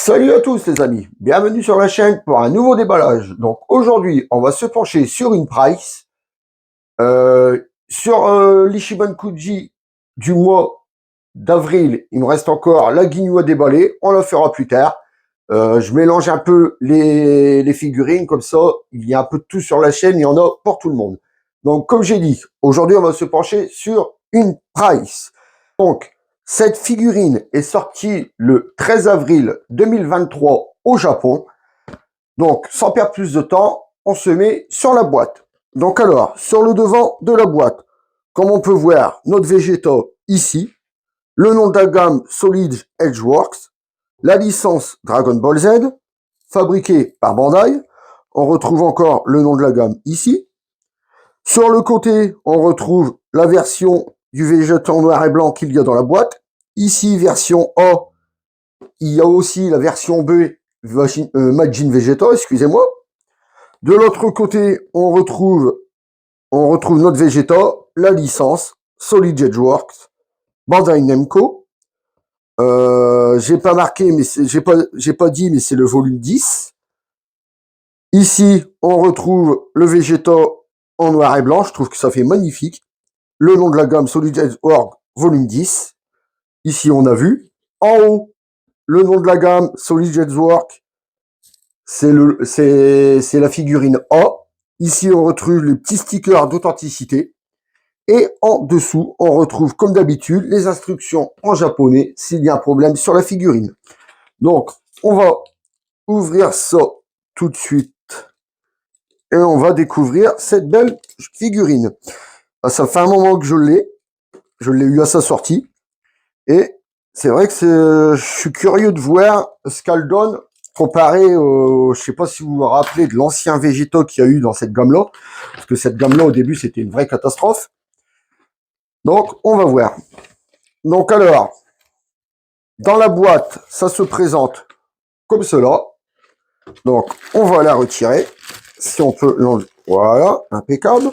Salut à tous les amis, bienvenue sur la chaîne pour un nouveau déballage. Donc aujourd'hui, on va se pencher sur une price, sur l'Ichiban Kuji du mois d'avril. Il me reste encore la Ginyu à déballer, on la fera plus tard. Je mélange un peu les figurines, comme ça, il y a un peu de tout sur la chaîne, il y en a pour tout le monde. Donc comme j'ai dit, aujourd'hui on va se pencher sur une price. Donc, cette figurine est sortie le 13 avril 2023 au Japon. Donc, sans perdre plus de temps, on se met sur la boîte. Donc alors, sur le devant de la boîte, comme on peut voir, notre Vegeta ici, le nom de la gamme Solid Edgeworks, la licence Dragon Ball Z, fabriquée par Bandai. On retrouve encore le nom de la gamme ici. Sur le côté, on retrouve la version du Vegeta en noir et blanc qu'il y a dans la boîte. Ici, version A, il y a aussi la version B, Majin Vegeta, excusez-moi. De l'autre côté, on retrouve notre Vegeta, la licence Solid Edgeworks, Bandai Namco. J'ai pas marqué, mais j'ai pas dit, mais c'est le volume 10. Ici, on retrouve le Vegeta en noir et blanc. Je trouve que ça fait magnifique. Le nom de la gamme Solid Edgeworks, volume 10. Ici, on a vu. En haut, le nom de la gamme Solid Edgeworks, c'est la figurine A. Ici, on retrouve les petits stickers d'authenticité. Et en dessous, on retrouve, comme d'habitude, les instructions en japonais s'il y a un problème sur la figurine. Donc, on va ouvrir ça tout de suite. Et on va découvrir cette belle figurine. Ça fait un moment que je l'ai. Je l'ai eu à sa sortie. Et c'est vrai que je suis curieux de voir ce qu'elle donne comparé je sais pas si vous vous rappelez de l'ancien Vegeta qu'il y a eu dans cette gamme-là. Parce que cette gamme-là, au début, c'était une vraie catastrophe. Donc, on va voir. Donc alors, dans la boîte, ça se présente comme cela. Donc, on va la retirer. Si on peut l'enlever. Voilà, impeccable.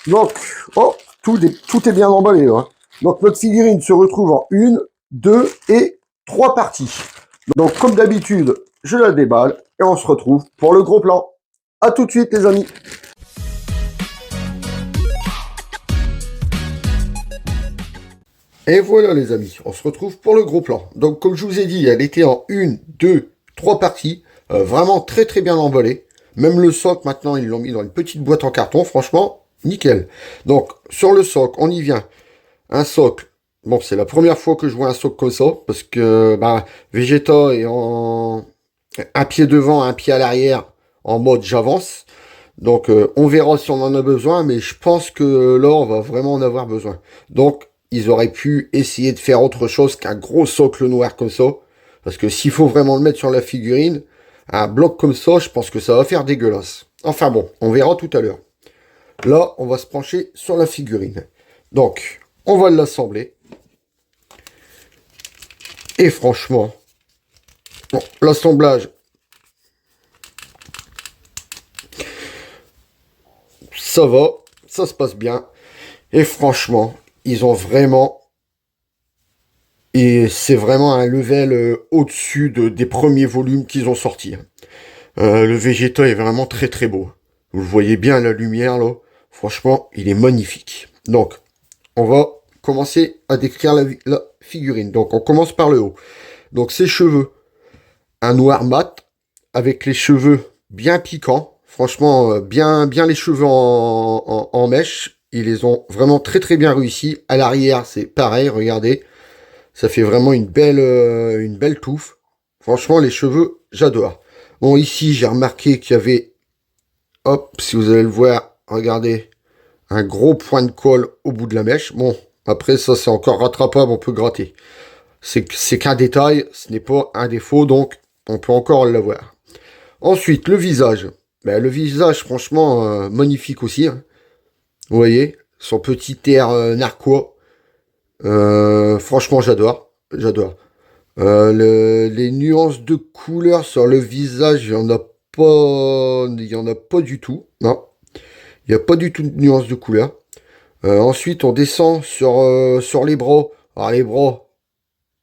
Donc, oh, tout est bien emballé, là. Donc, notre figurine se retrouve en 1, 2 et 3 parties. Donc, comme d'habitude, je la déballe et on se retrouve pour le gros plan. À tout de suite, les amis. Et voilà, les amis, on se retrouve pour le gros plan. Donc, comme je vous ai dit, elle était en 1, 2, 3 parties. Vraiment très très bien emballée. Même le socle, maintenant, ils l'ont mis dans une petite boîte en carton. Franchement, nickel. Donc, sur le socle, on y vient. Un socle. Bon, c'est la première fois que je vois un socle comme ça. Parce que Vegeta est en un pied devant, un pied à l'arrière, en mode j'avance. Donc, on verra si on en a besoin. Mais je pense que là, on va vraiment en avoir besoin. Donc, ils auraient pu essayer de faire autre chose qu'un gros socle noir comme ça. Parce que s'il faut vraiment le mettre sur la figurine, un bloc comme ça, je pense que ça va faire dégueulasse. Enfin bon, on verra tout à l'heure. Là, on va se pencher sur la figurine. Donc, on va l'assembler. Et franchement, bon, l'assemblage, ça va, ça se passe bien. Et franchement, ils ont vraiment... Et c'est vraiment un level au-dessus des premiers volumes qu'ils ont sortis. Le Vegeta est vraiment très très beau. Vous le voyez bien la lumière là. Franchement, il est magnifique. Donc, on va commencer à décrire la figurine. Donc, on commence par le haut. Donc, ses cheveux. Un noir mat avec les cheveux bien piquants. Franchement, bien les cheveux en mèche. Ils les ont vraiment très très bien réussi. À l'arrière, c'est pareil, regardez. Ça fait vraiment une belle touffe. Franchement, les cheveux, j'adore. Bon, ici, j'ai remarqué qu'il y avait, hop, si vous allez le voir, regardez, un gros point de colle au bout de la mèche. Bon, après, ça, c'est encore rattrapable, on peut gratter. C'est qu'un détail, ce n'est pas un défaut, donc on peut encore l'avoir. Ensuite, le visage. Ben, le visage, franchement, magnifique aussi. Hein. Vous voyez, son petit air narquois. Franchement, j'adore. Les nuances de couleur sur le visage, il y en a pas du tout. Non, il n'y a pas du tout de nuances de couleur. Ensuite, on descend sur les bras. Alors, les bras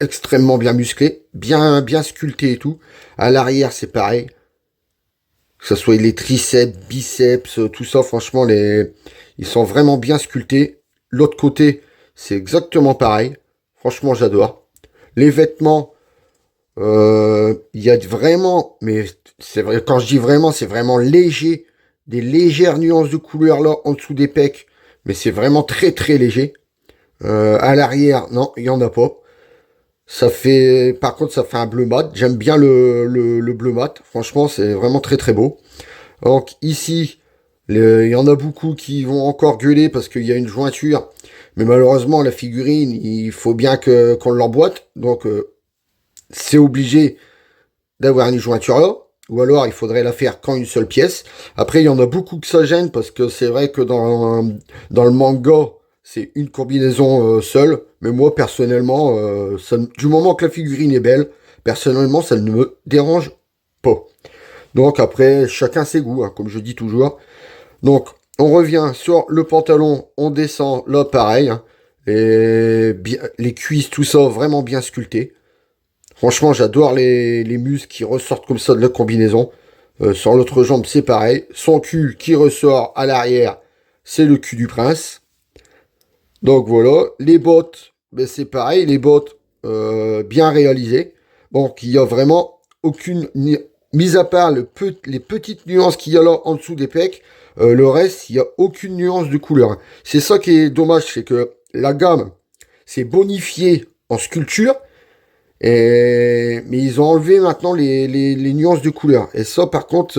extrêmement bien musclés, bien sculpté et tout. À l'arrière, c'est pareil. Que ce soit les triceps, biceps, tout ça, franchement, ils sont vraiment bien sculptés. L'autre côté, c'est exactement pareil. Franchement, j'adore. Les vêtements, il y a vraiment, mais c'est vrai, quand je dis vraiment, c'est vraiment léger. Des légères nuances de couleur là, en dessous des pecs. Mais c'est vraiment très très léger. À l'arrière, non, il n'y en a pas. Par contre, ça fait un bleu mat. J'aime bien le bleu mat. Franchement, c'est vraiment très très beau. Donc ici, il y en a beaucoup qui vont encore gueuler parce qu'il y a une jointure. Mais malheureusement, la figurine, il faut bien qu'on l'emboîte. Donc c'est obligé d'avoir une jointure là. Ou alors, il faudrait la faire qu'en une seule pièce. Après, il y en a beaucoup que ça gêne parce que c'est vrai que dans le manga, c'est une combinaison seule. Mais moi, personnellement, du moment que la figurine est belle, personnellement, ça ne me dérange pas. Donc après, chacun ses goûts, hein, comme je dis toujours. Donc, on revient sur le pantalon, on descend là, pareil. Hein, et les cuisses, tout ça, vraiment bien sculpté. Franchement, j'adore les muscles qui ressortent comme ça de la combinaison. Sur l'autre jambe, c'est pareil. Son cul qui ressort à l'arrière, c'est le cul du prince. Donc voilà, les bottes, ben c'est pareil, les bottes bien réalisées. Donc il y a vraiment aucune, mis à part les petites nuances qu'il y a là en dessous des pecs, le reste, il n'y a aucune nuance de couleur. C'est ça qui est dommage, c'est que la gamme s'est bonifiée en sculpture, mais ils ont enlevé maintenant les nuances de couleur. Et ça, par contre,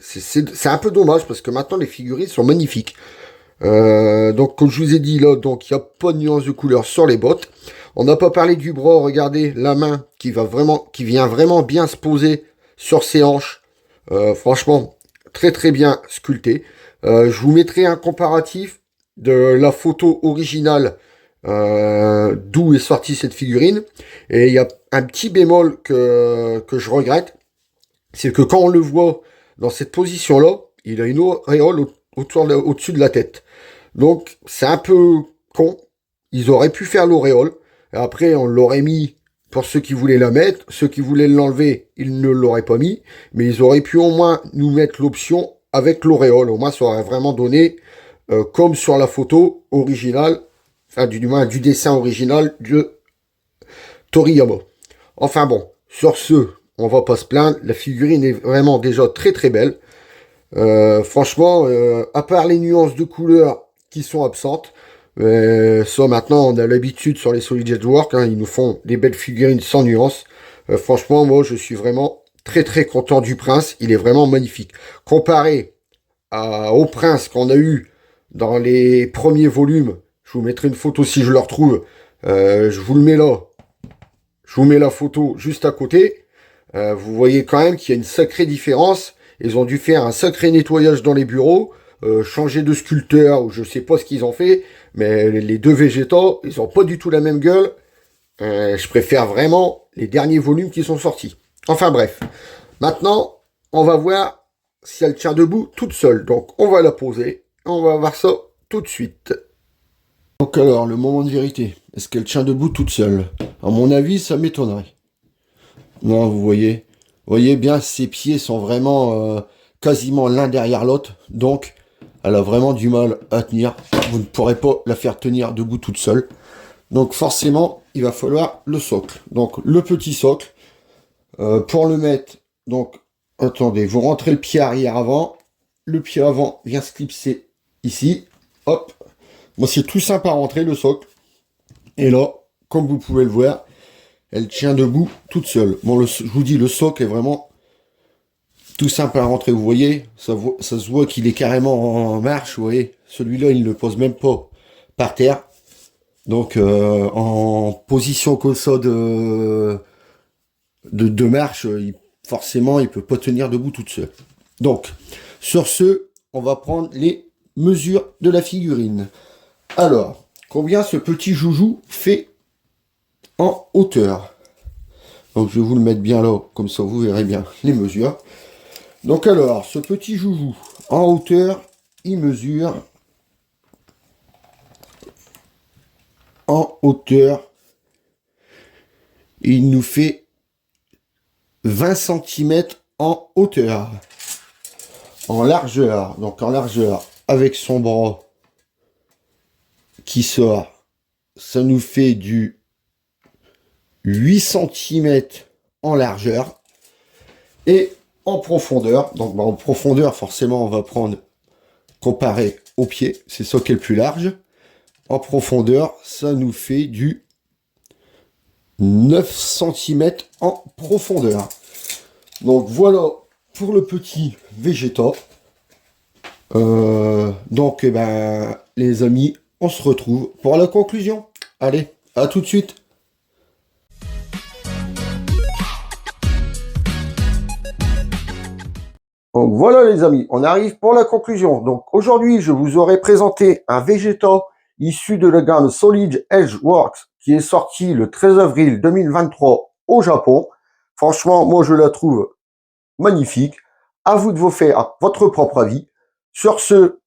c'est un peu dommage parce que maintenant les figurines sont magnifiques. Donc comme je vous ai dit là, donc il n'y a pas de nuance de couleur sur les bottes. On n'a pas parlé du bras, regardez la main qui vient vraiment bien se poser sur ses hanches. Franchement, très très bien sculpté. Je vous mettrai un comparatif de la photo originale d'où est sortie cette figurine. Et il y a un petit bémol que je regrette, c'est que quand on le voit dans cette position-là, il a une auréole au-dessus de la tête. Donc, c'est un peu con. Ils auraient pu faire l'auréole. Après, on l'aurait mis pour ceux qui voulaient la mettre. Ceux qui voulaient l'enlever, ils ne l'auraient pas mis. Mais ils auraient pu au moins nous mettre l'option avec l'auréole. Au moins, ça aurait vraiment donné, comme sur la photo originale, enfin, du moins du dessin original de Toriyama. Enfin bon, sur ce, on va pas se plaindre. La figurine est vraiment déjà très très belle. Franchement, à part les nuances de couleurs qui sont absentes, ça maintenant on a l'habitude sur les Solid Jet Work, hein, ils nous font des belles figurines sans nuances. Franchement, moi je suis vraiment très très content du Prince, il est vraiment magnifique. Comparé au Prince qu'on a eu dans les premiers volumes, je vous mettrai une photo si je le retrouve, je vous le mets là, je vous mets la photo juste à côté. Vous voyez quand même qu'il y a une sacrée différence. Ils ont dû faire un sacré nettoyage dans les bureaux, changer de sculpteur, ou je sais pas ce qu'ils ont fait, mais les deux végétaux, ils ont pas du tout la même gueule. Je préfère vraiment les derniers volumes qui sont sortis. Enfin bref. Maintenant, on va voir si elle tient debout toute seule. Donc on va la poser. On va voir ça tout de suite. Donc alors, le moment de vérité. Est-ce qu'elle tient debout toute seule? À mon avis, ça m'étonnerait. Non, vous voyez bien, ses pieds sont vraiment quasiment l'un derrière l'autre. Donc, elle a vraiment du mal à tenir. Vous ne pourrez pas la faire tenir debout toute seule. Donc, forcément, il va falloir le socle. Donc, le petit socle. Pour le mettre, donc, attendez, vous rentrez le pied arrière avant. Le pied avant vient se clipser ici. Hop. Moi, c'est tout simple à rentrer, le socle. Et là, comme vous pouvez le voir, elle tient debout toute seule. Bon, je vous dis, le socle est vraiment tout simple à rentrer. Vous voyez, ça se voit qu'il est carrément en marche. Vous voyez, celui-là, il ne le pose même pas par terre. Donc, en position comme ça de marche, forcément, il peut pas tenir debout toute seule. Donc, sur ce, on va prendre les mesures de la figurine. Alors, combien ce petit joujou fait en hauteur? Donc je vais vous le mettre bien là, comme ça vous verrez bien les mesures. Donc alors, ce petit joujou en hauteur, il mesure en hauteur, Et il nous fait 20 cm en hauteur. En largeur. Donc en largeur, avec son bras qui sort, ça nous fait du 8 cm en largeur. Et en profondeur, donc en profondeur, forcément, on va prendre comparé au pied, c'est ça qui est le plus large. En profondeur, ça nous fait du 9 cm en profondeur. Donc voilà pour le petit Vegeta. Donc, eh ben, les amis, on se retrouve pour la conclusion. Allez, à tout de suite. Donc voilà les amis, on arrive pour la conclusion. Donc aujourd'hui, je vous aurais présenté un Vegeta issu de la gamme Solid Edge Works qui est sorti le 13 avril 2023 au Japon. Franchement, moi je la trouve magnifique. À vous de vous faire votre propre avis. Sur ce,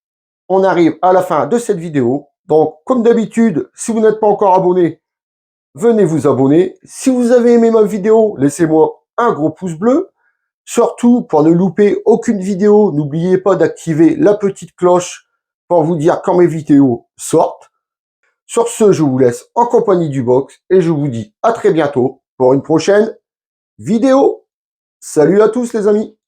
on arrive à la fin de cette vidéo. Donc comme d'habitude, si vous n'êtes pas encore abonné, venez vous abonner. Si vous avez aimé ma vidéo, laissez-moi un gros pouce bleu. Surtout, pour ne louper aucune vidéo, n'oubliez pas d'activer la petite cloche pour vous dire quand mes vidéos sortent. Sur ce, je vous laisse en compagnie du box et je vous dis à très bientôt pour une prochaine vidéo. Salut à tous les amis!